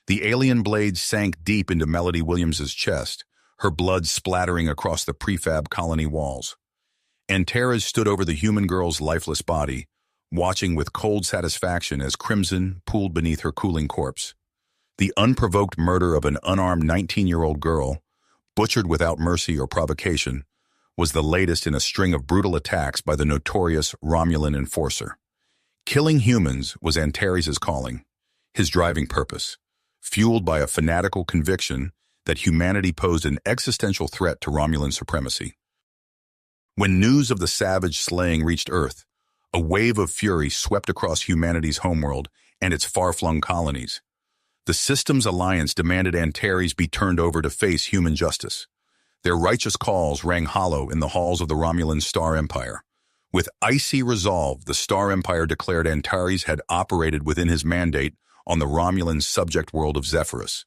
The alien blade sank deep into Melody Williams's chest, her blood splattering across the prefab colony walls. Antares stood over the human girl's lifeless body, watching with cold satisfaction as crimson pooled beneath her cooling corpse. The unprovoked murder of an unarmed 19-year-old girl, butchered without mercy or provocation, was the latest in a string of brutal attacks by the notorious Romulan enforcer. Killing humans was Antares' calling, his driving purpose, fueled by a fanatical conviction that humanity posed an existential threat to Romulan supremacy. When news of the savage slaying reached Earth, a wave of fury swept across humanity's homeworld and its far-flung colonies. The Systems Alliance demanded Antares be turned over to face human justice. Their righteous calls rang hollow in the halls of the Romulan Star Empire. With icy resolve, the Star Empire declared Antares had operated within his mandate on the Romulan subject world of Zephyrus.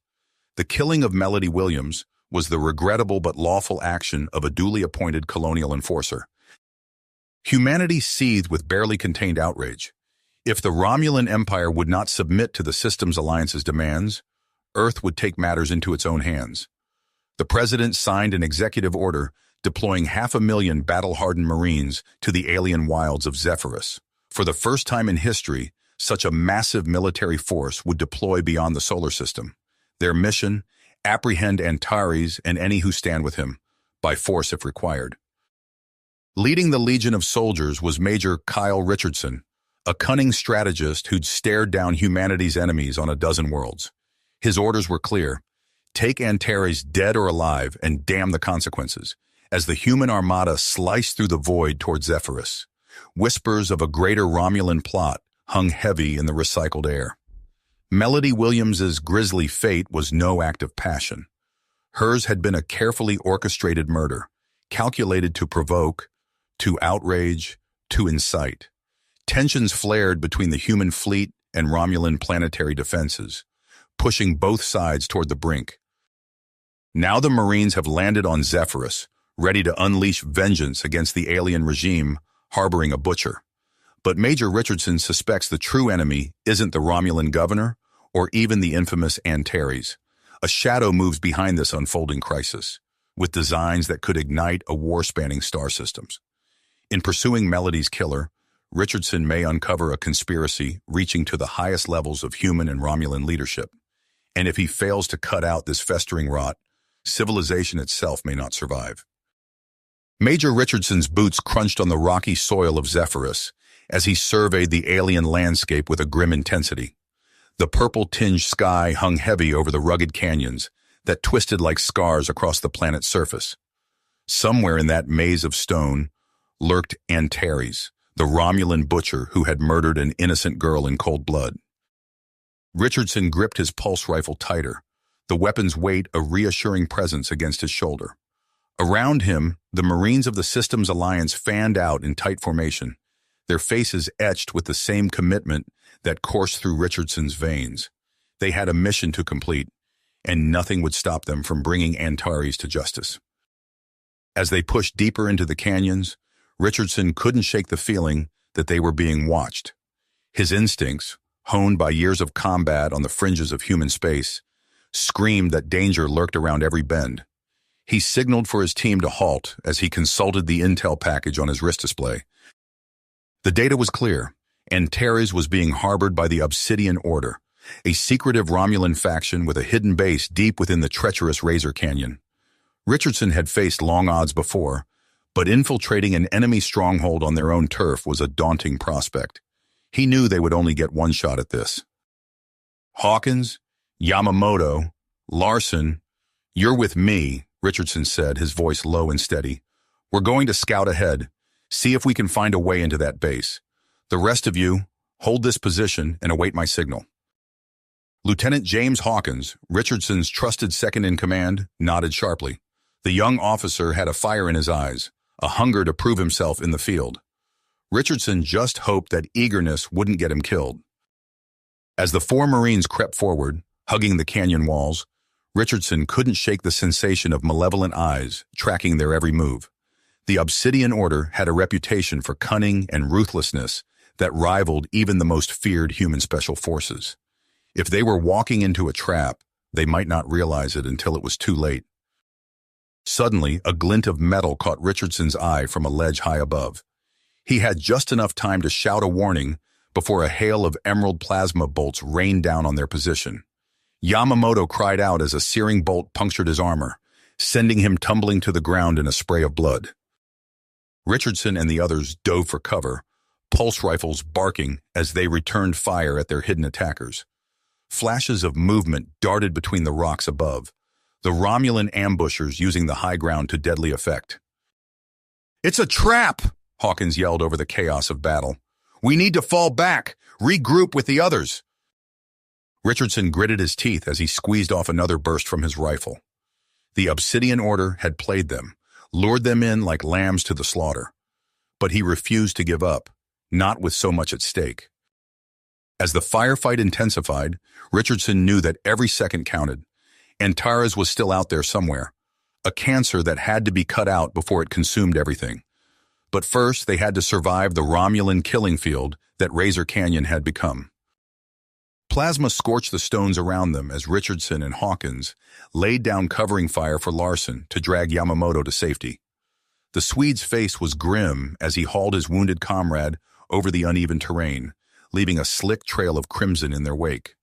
The killing of Melody Williams was the regrettable but lawful action of a duly appointed colonial enforcer. Humanity seethed with barely contained outrage. If the Romulan Empire would not submit to the Systems Alliance's demands, Earth would take matters into its own hands. The president signed an executive order deploying 500,000 battle-hardened Marines to the alien wilds of Zephyrus. For the first time in history, such a massive military force would deploy beyond the solar system. Their mission: apprehend Antares and any who stand with him, by force if required. Leading the legion of soldiers was Major Kyle Richardson, a cunning strategist who'd stared down humanity's enemies on a dozen worlds. His orders were clear: take Antares dead or alive and damn the consequences, as the human armada sliced through the void toward Zephyrus. Whispers of a greater Romulan plot hung heavy in the recycled air. Melody Williams's grisly fate was no act of passion. Hers had been a carefully orchestrated murder, calculated to provoke, to outrage, to incite. Tensions flared between the human fleet and Romulan planetary defenses, pushing both sides toward the brink. Now the Marines have landed on Zephyrus, ready to unleash vengeance against the alien regime harboring a butcher. But Major Richardson suspects the true enemy isn't the Romulan governor or even the infamous Antares. A shadow moves behind this unfolding crisis, with designs that could ignite a war spanning star systems. In pursuing Melody's killer, Richardson may uncover a conspiracy reaching to the highest levels of human and Romulan leadership. And if he fails to cut out this festering rot, civilization itself may not survive. Major Richardson's boots crunched on the rocky soil of Zephyrus as he surveyed the alien landscape with a grim intensity. The purple-tinged sky hung heavy over the rugged canyons that twisted like scars across the planet's surface. Somewhere in that maze of stone lurked Antares, the Romulan butcher who had murdered an innocent girl in cold blood. Richardson gripped his pulse rifle tighter, the weapon's weight a reassuring presence against his shoulder. Around him, the Marines of the Systems Alliance fanned out in tight formation, their faces etched with the same commitment that coursed through Richardson's veins. They had a mission to complete, and nothing would stop them from bringing Antares to justice. As they pushed deeper into the canyons, Richardson couldn't shake the feeling that they were being watched. His instincts, honed by years of combat on the fringes of human space, screamed that danger lurked around every bend. He signaled for his team to halt as he consulted the intel package on his wrist display. The data was clear. Antares was being harbored by the Obsidian Order, a secretive Romulan faction with a hidden base deep within the treacherous Razor Canyon. Richardson had faced long odds before, but infiltrating an enemy stronghold on their own turf was a daunting prospect. He knew they would only get one shot at this. Hawkins, Yamamoto, Larson, you're with me, Richardson said, his voice low and steady. We're going to scout ahead, see if we can find a way into that base. The rest of you, hold this position and await my signal. Lieutenant James Hawkins, Richardson's trusted second-in-command, nodded sharply. The young officer had a fire in his eyes, a hunger to prove himself in the field. Richardson just hoped that eagerness wouldn't get him killed. As the four Marines crept forward, hugging the canyon walls, Richardson couldn't shake the sensation of malevolent eyes tracking their every move. The Obsidian Order had a reputation for cunning and ruthlessness that rivaled even the most feared human special forces. If they were walking into a trap, they might not realize it until it was too late. Suddenly, a glint of metal caught Richardson's eye from a ledge high above. He had just enough time to shout a warning before a hail of emerald plasma bolts rained down on their position. Yamamoto cried out as a searing bolt punctured his armor, sending him tumbling to the ground in a spray of blood. Richardson and the others dove for cover, pulse rifles barking as they returned fire at their hidden attackers. Flashes of movement darted between the rocks above, the Romulan ambushers using the high ground to deadly effect. "It's a trap!" Hawkins yelled over the chaos of battle. "We need to fall back, regroup with the others." Richardson gritted his teeth as he squeezed off another burst from his rifle. The Obsidian Order had played them, lured them in like lambs to the slaughter. But he refused to give up, not with so much at stake. As the firefight intensified, Richardson knew that every second counted. Antares was still out there somewhere, a cancer that had to be cut out before it consumed everything. But first, they had to survive the Romulan killing field that Razor Canyon had become. Plasma scorched the stones around them as Richardson and Hawkins laid down covering fire for Larson to drag Yamamoto to safety. The Swede's face was grim as he hauled his wounded comrade over the uneven terrain, leaving a slick trail of crimson in their wake.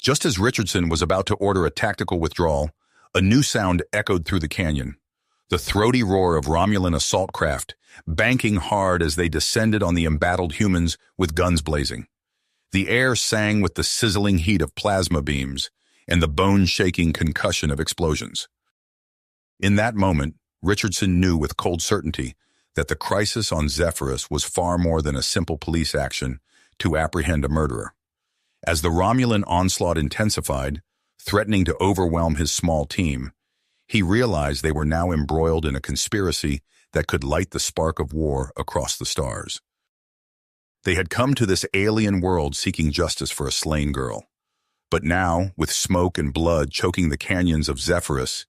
Just as Richardson was about to order a tactical withdrawal, a new sound echoed through the canyon, the throaty roar of Romulan assault craft, banking hard as they descended on the embattled humans with guns blazing. The air sang with the sizzling heat of plasma beams and the bone-shaking concussion of explosions. In that moment, Richardson knew with cold certainty that the crisis on Zephyrus was far more than a simple police action to apprehend a murderer. As the Romulan onslaught intensified, threatening to overwhelm his small team, he realized they were now embroiled in a conspiracy that could light the spark of war across the stars. They had come to this alien world seeking justice for a slain girl. But now, with smoke and blood choking the canyons of Zephyrus,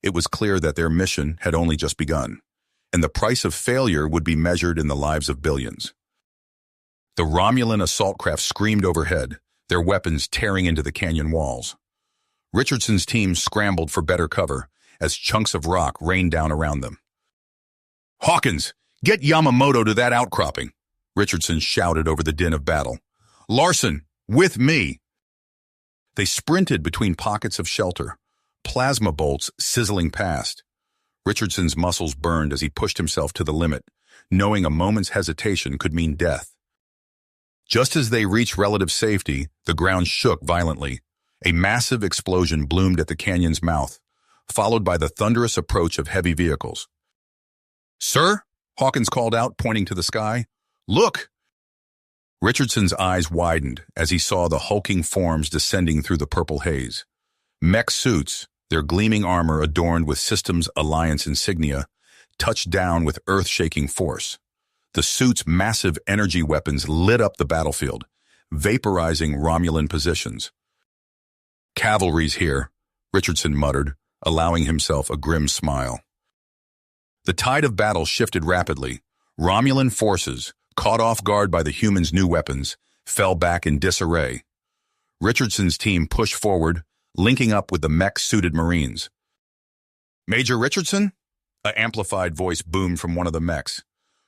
it was clear that their mission had only just begun, and the price of failure would be measured in the lives of billions. The Romulan assault craft screamed overhead, their weapons tearing into the canyon walls. Richardson's team scrambled for better cover as chunks of rock rained down around them. "Hawkins, get Yamamoto to that outcropping!" Richardson shouted over the din of battle. "Larson, with me!" They sprinted between pockets of shelter, plasma bolts sizzling past. Richardson's muscles burned as he pushed himself to the limit, knowing a moment's hesitation could mean death. Just as they reached relative safety, the ground shook violently. A massive explosion bloomed at the canyon's mouth, followed by the thunderous approach of heavy vehicles. "Sir?" Hawkins called out, pointing to the sky. "Look!" Richardson's eyes widened as he saw the hulking forms descending through the purple haze. Mech suits, their gleaming armor adorned with Systems Alliance insignia, touched down with earth-shaking force. The suit's massive energy weapons lit up the battlefield, vaporizing Romulan positions. "Cavalry's here," Richardson muttered, allowing himself a grim smile. The tide of battle shifted rapidly. Romulan forces, caught off guard by the humans' new weapons, fell back in disarray. Richardson's team pushed forward, linking up with the mech-suited Marines. "Major Richardson?" An amplified voice boomed from one of the mechs.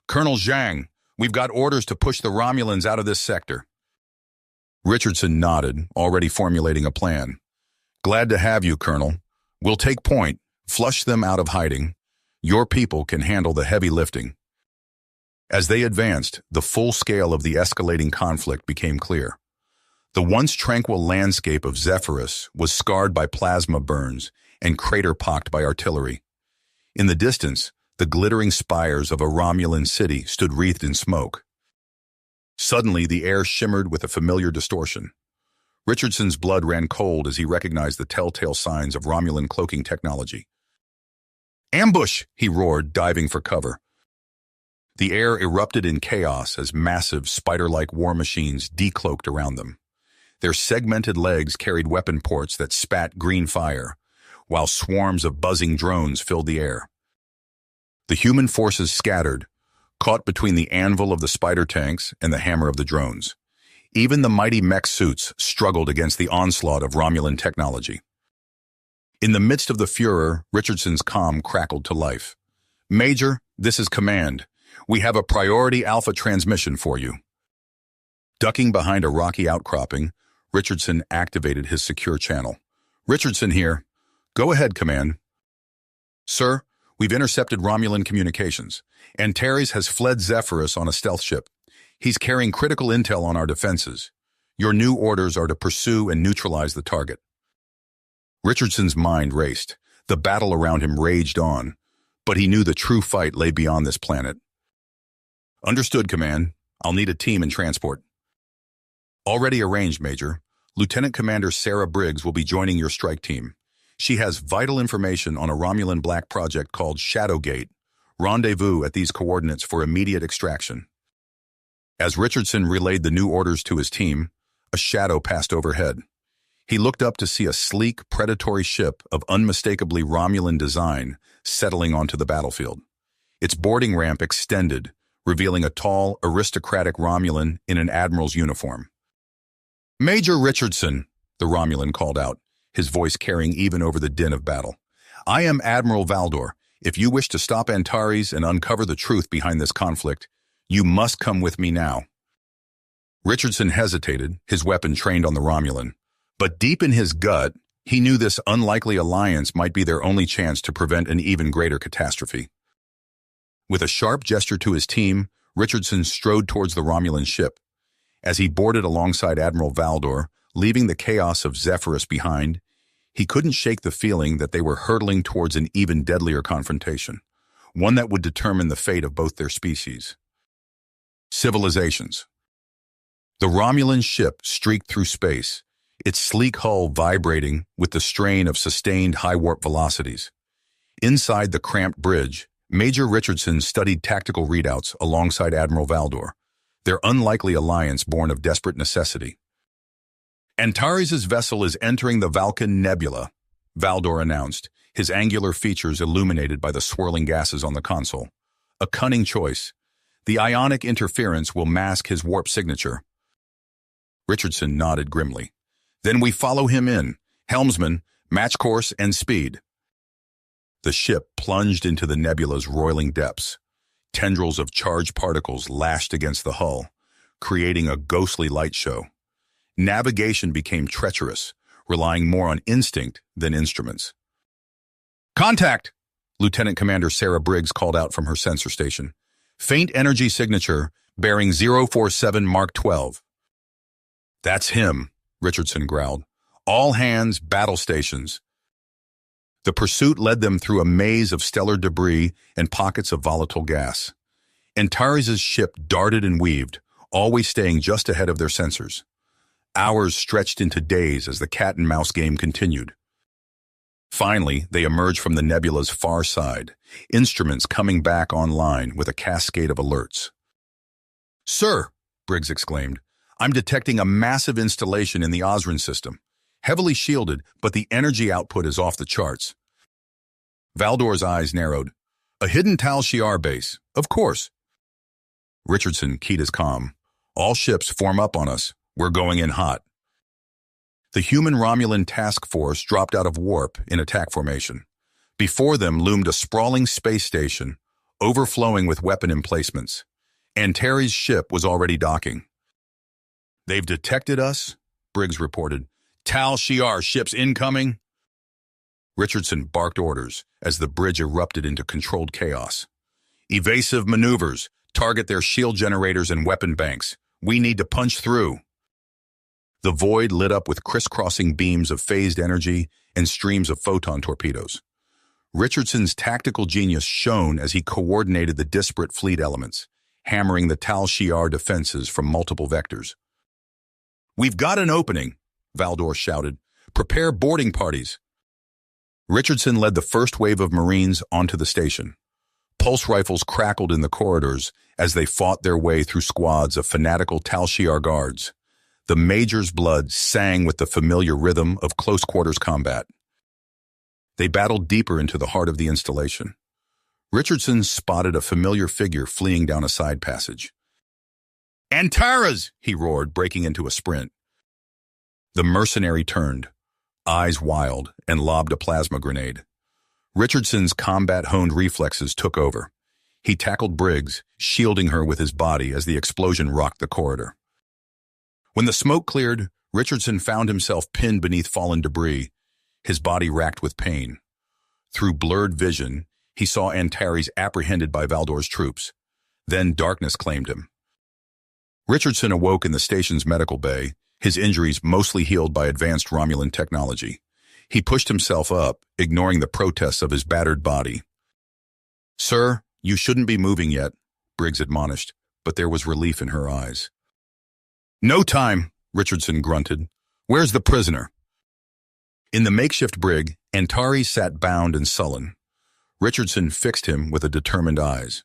"Colonel Zhang, we've got orders to push the Romulans out of this sector." Richardson nodded, already formulating a plan. "Glad to have you, Colonel. We'll take point, flush them out of hiding. Your people can handle the heavy lifting." As they advanced, the full scale of the escalating conflict became clear. The once tranquil landscape of Zephyrus was scarred by plasma burns and crater-pocked by artillery. In the distance, the glittering spires of a Romulan city stood wreathed in smoke. Suddenly, the air shimmered with a familiar distortion. Richardson's blood ran cold as he recognized the telltale signs of Romulan cloaking technology. "Ambush!" he roared, diving for cover. The air erupted in chaos as massive, spider-like war machines decloaked around them. Their segmented legs carried weapon ports that spat green fire, while swarms of buzzing drones filled the air. The human forces scattered, caught between the anvil of the spider tanks and the hammer of the drones. Even the mighty mech suits struggled against the onslaught of Romulan technology. In the midst of the furor, Richardson's comm crackled to life. "Major, this is Command. We have a priority alpha transmission for you." Ducking behind a rocky outcropping, Richardson activated his secure channel. "Richardson here. Go ahead, Command." "Sir, we've intercepted Romulan communications. Antares has fled Zephyrus on a stealth ship. He's carrying critical intel on our defenses. Your new orders are to pursue and neutralize the target." Richardson's mind raced. The battle around him raged on, but he knew the true fight lay beyond this planet. "Understood, Command. I'll need a team in transport." "Already arranged, Major. Lieutenant Commander Sarah Briggs will be joining your strike team. She has vital information on a Romulan black project called Shadowgate. Rendezvous at these coordinates for immediate extraction." As Richardson relayed the new orders to his team, a shadow passed overhead. He looked up to see a sleek, predatory ship of unmistakably Romulan design settling onto the battlefield. Its boarding ramp extended, revealing a tall, aristocratic Romulan in an admiral's uniform. "Major Richardson," the Romulan called out, his voice carrying even over the din of battle. "I am Admiral Valdor. If you wish to stop Antares and uncover the truth behind this conflict, you must come with me now." Richardson hesitated, his weapon trained on the Romulan. But deep in his gut, he knew this unlikely alliance might be their only chance to prevent an even greater catastrophe. With a sharp gesture to his team, Richardson strode towards the Romulan ship. As he boarded alongside Admiral Valdor, leaving the chaos of Zephyrus behind, he couldn't shake the feeling that they were hurtling towards an even deadlier confrontation, one that would determine the fate of both their species. Civilizations. The Romulan ship streaked through space, its sleek hull vibrating with the strain of sustained high-warp velocities. Inside the cramped bridge, Major Richardson studied tactical readouts alongside Admiral Valdor, their unlikely alliance born of desperate necessity. "Antares' vessel is entering the Vulcan Nebula," Valdor announced, his angular features illuminated by the swirling gases on the console. "A cunning choice. The ionic interference will mask his warp signature." Richardson nodded grimly. "Then we follow him in. Helmsman, match course and speed." The ship plunged into the nebula's roiling depths. Tendrils of charged particles lashed against the hull, creating a ghostly light show. Navigation became treacherous, relying more on instinct than instruments. "Contact!" Lieutenant Commander Sarah Briggs called out from her sensor station. "Faint energy signature, bearing 047 Mark 12. "That's him," Richardson growled. "All hands, battle stations." The pursuit led them through a maze of stellar debris and pockets of volatile gas. Antares' ship darted and weaved, always staying just ahead of their sensors. Hours stretched into days as the cat-and-mouse game continued. Finally, they emerged from the nebula's far side, instruments coming back online with a cascade of alerts. "Sir," Briggs exclaimed, "I'm detecting a massive installation in the Osran system. Heavily shielded, but the energy output is off the charts." Valdor's eyes narrowed. "A hidden Tal Shiar base, of course." Richardson keyed his comm. "All ships form up on us. We're going in hot." The human Romulan task force dropped out of warp in attack formation. Before them loomed a sprawling space station, overflowing with weapon emplacements. Antares' ship was already docking. "They've detected us," Briggs reported. "Tal Shiar ships incoming." Richardson barked orders as the bridge erupted into controlled chaos. "Evasive maneuvers. Target their shield generators and weapon banks. We need to punch through." The void lit up with crisscrossing beams of phased energy and streams of photon torpedoes. Richardson's tactical genius shone as he coordinated the disparate fleet elements, hammering the Tal Shiar defenses from multiple vectors. "We've got an opening," Valdor shouted. "Prepare boarding parties." Richardson led the first wave of Marines onto the station. Pulse rifles crackled in the corridors as they fought their way through squads of fanatical Tal Shiar guards. The Major's blood sang with the familiar rhythm of close-quarters combat. They battled deeper into the heart of the installation. Richardson spotted a familiar figure fleeing down a side passage. "Antares!" he roared, breaking into a sprint. The mercenary turned, eyes wild, and lobbed a plasma grenade. Richardson's combat-honed reflexes took over. He tackled Briggs, shielding her with his body as the explosion rocked the corridor. When the smoke cleared, Richardson found himself pinned beneath fallen debris, his body racked with pain. Through blurred vision, he saw Antares apprehended by Valdor's troops. Then darkness claimed him. Richardson awoke in the station's medical bay, his injuries mostly healed by advanced Romulan technology. He pushed himself up, ignoring the protests of his battered body. "Sir, you shouldn't be moving yet," Briggs admonished, but there was relief in her eyes. "No time," Richardson grunted. "Where's the prisoner?" In the makeshift brig, Antares sat bound and sullen. Richardson fixed him with a determined eyes.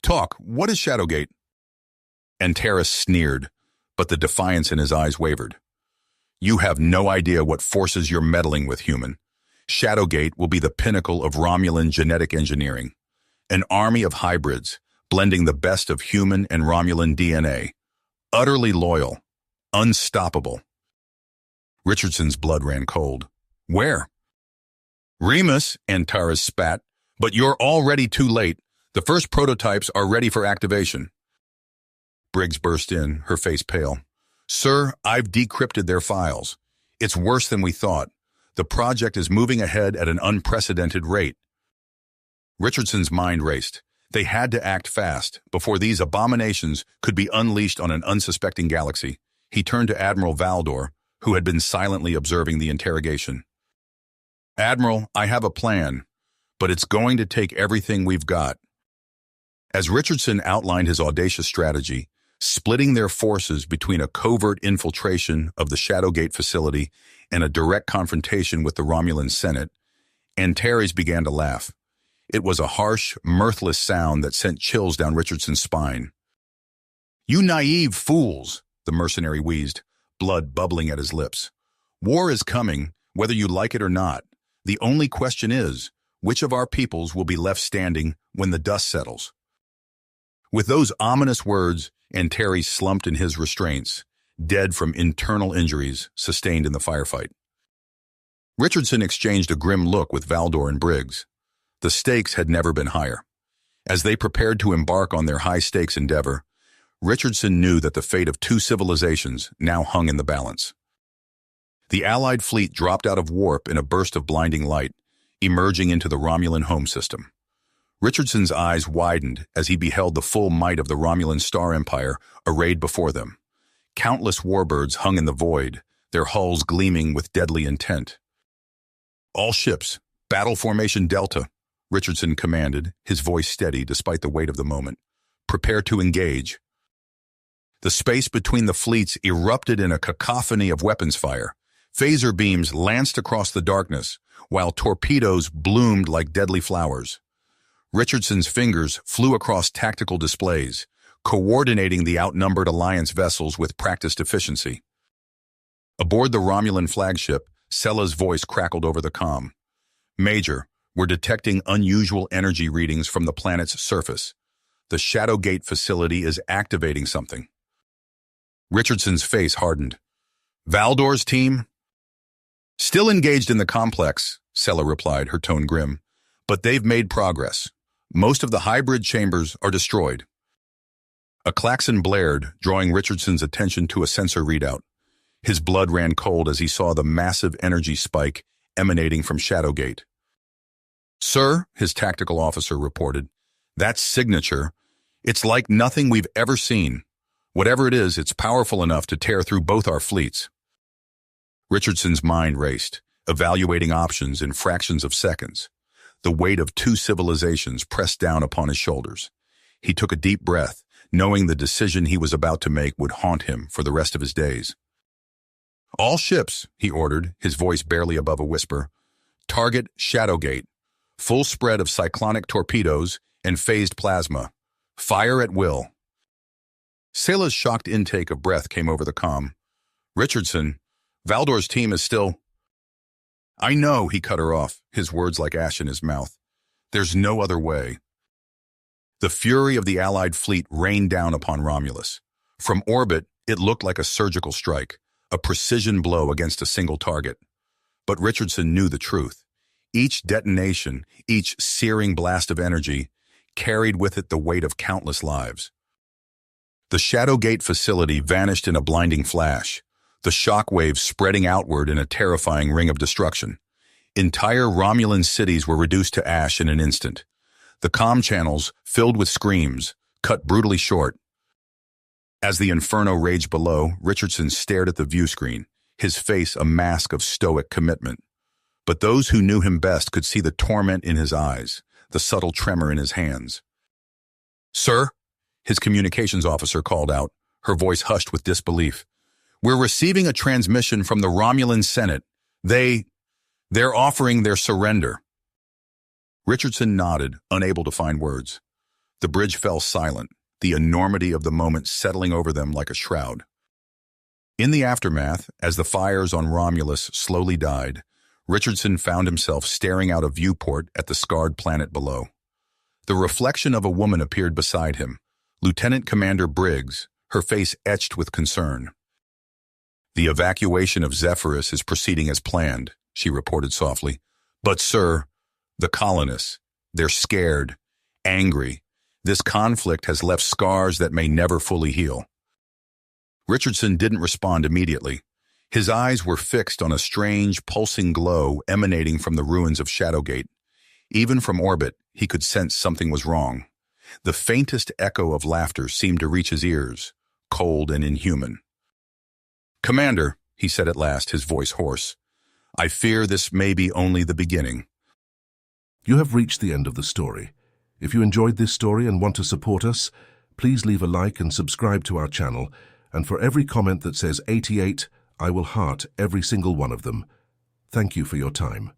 "Talk, what is Shadowgate?" Antares sneered, but the defiance in his eyes wavered. "You have no idea what forces you're meddling with, human. Shadowgate will be the pinnacle of Romulan genetic engineering. An army of hybrids, blending the best of human and Romulan DNA. Utterly loyal. Unstoppable." Richardson's blood ran cold. "Where?" "Remus," Antares spat, "but you're already too late. The first prototypes are ready for activation." Briggs burst in, her face pale. "Sir, I've decrypted their files. It's worse than we thought. The project is moving ahead at an unprecedented rate." Richardson's mind raced. They had to act fast, before these abominations could be unleashed on an unsuspecting galaxy. He turned to Admiral Valdor, who had been silently observing the interrogation. "Admiral, I have a plan, but it's going to take everything we've got." As Richardson outlined his audacious strategy, splitting their forces between a covert infiltration of the Shadowgate facility and a direct confrontation with the Romulan Senate, Antares began to laugh. It was a harsh, mirthless sound that sent chills down Richardson's spine. "You naive fools," the mercenary wheezed, blood bubbling at his lips. "War is coming, whether you like it or not. The only question is, which of our peoples will be left standing when the dust settles?" With those ominous words, Antares slumped in his restraints, dead from internal injuries sustained in the firefight. Richardson exchanged a grim look with Valdor and Briggs. The stakes had never been higher. As they prepared to embark on their high-stakes endeavor, Richardson knew that the fate of two civilizations now hung in the balance. The Allied fleet dropped out of warp in a burst of blinding light, emerging into the Romulan home system. Richardson's eyes widened as he beheld the full might of the Romulan Star Empire arrayed before them. Countless warbirds hung in the void, their hulls gleaming with deadly intent. "All ships, battle formation Delta," Richardson commanded, his voice steady despite the weight of the moment. "Prepare to engage." The space between the fleets erupted in a cacophony of weapons fire. Phaser beams lanced across the darkness, while torpedoes bloomed like deadly flowers. Richardson's fingers flew across tactical displays, coordinating the outnumbered Alliance vessels with practiced efficiency. Aboard the Romulan flagship, Sella's voice crackled over the comm. "Major, we're detecting unusual energy readings from the planet's surface. The Shadowgate facility is activating something." Richardson's face hardened. "Valdor's team?" "Still engaged in the complex," Sella replied, her tone grim. "But they've made progress. Most of the hybrid chambers are destroyed." A klaxon blared, drawing Richardson's attention to a sensor readout. His blood ran cold as he saw the massive energy spike emanating from Shadowgate. "Sir," his tactical officer reported, "that signature, it's like nothing we've ever seen. Whatever it is, it's powerful enough to tear through both our fleets." Richardson's mind raced, evaluating options in fractions of seconds. The weight of two civilizations pressed down upon his shoulders. He took a deep breath, knowing the decision he was about to make would haunt him for the rest of his days. "All ships," he ordered, his voice barely above a whisper. "Target Shadowgate. Full spread of cyclonic torpedoes and phased plasma. Fire at will." Sella's shocked intake of breath came over the comm. "Richardson, Valdor's team is still—" "I know," he cut her off, his words like ash in his mouth. "There's no other way." The fury of the Allied fleet rained down upon Romulus. From orbit, it looked like a surgical strike, a precision blow against a single target. But Richardson knew the truth. Each detonation, each searing blast of energy, carried with it the weight of countless lives. The Shadowgate facility vanished in a blinding flash, the shock waves spreading outward in a terrifying ring of destruction. Entire Romulan cities were reduced to ash in an instant. The comm channels, filled with screams, cut brutally short. As the inferno raged below, Richardson stared at the view screen, his face a mask of stoic commitment. But those who knew him best could see the torment in his eyes, the subtle tremor in his hands. "Sir," his communications officer called out, her voice hushed with disbelief. "We're receiving a transmission from the Romulan Senate. They're offering their surrender." Richardson nodded, unable to find words. The bridge fell silent, the enormity of the moment settling over them like a shroud. In the aftermath, as the fires on Romulus slowly died, Richardson found himself staring out a viewport at the scarred planet below. The reflection of a woman appeared beside him, Lieutenant Commander Briggs, her face etched with concern. "The evacuation of Zephyrus is proceeding as planned," she reported softly. "But, sir, the colonists, they're scared, angry. This conflict has left scars that may never fully heal." Richardson didn't respond immediately. His eyes were fixed on a strange, pulsing glow emanating from the ruins of Shadowgate. Even from orbit, he could sense something was wrong. The faintest echo of laughter seemed to reach his ears, cold and inhuman. "Commander," he said at last, his voice hoarse, "I fear this may be only the beginning." You have reached the end of the story. If you enjoyed this story and want to support us, please leave a like and subscribe to our channel. And for every comment that says 88, I will heart every single one of them. Thank you for your time.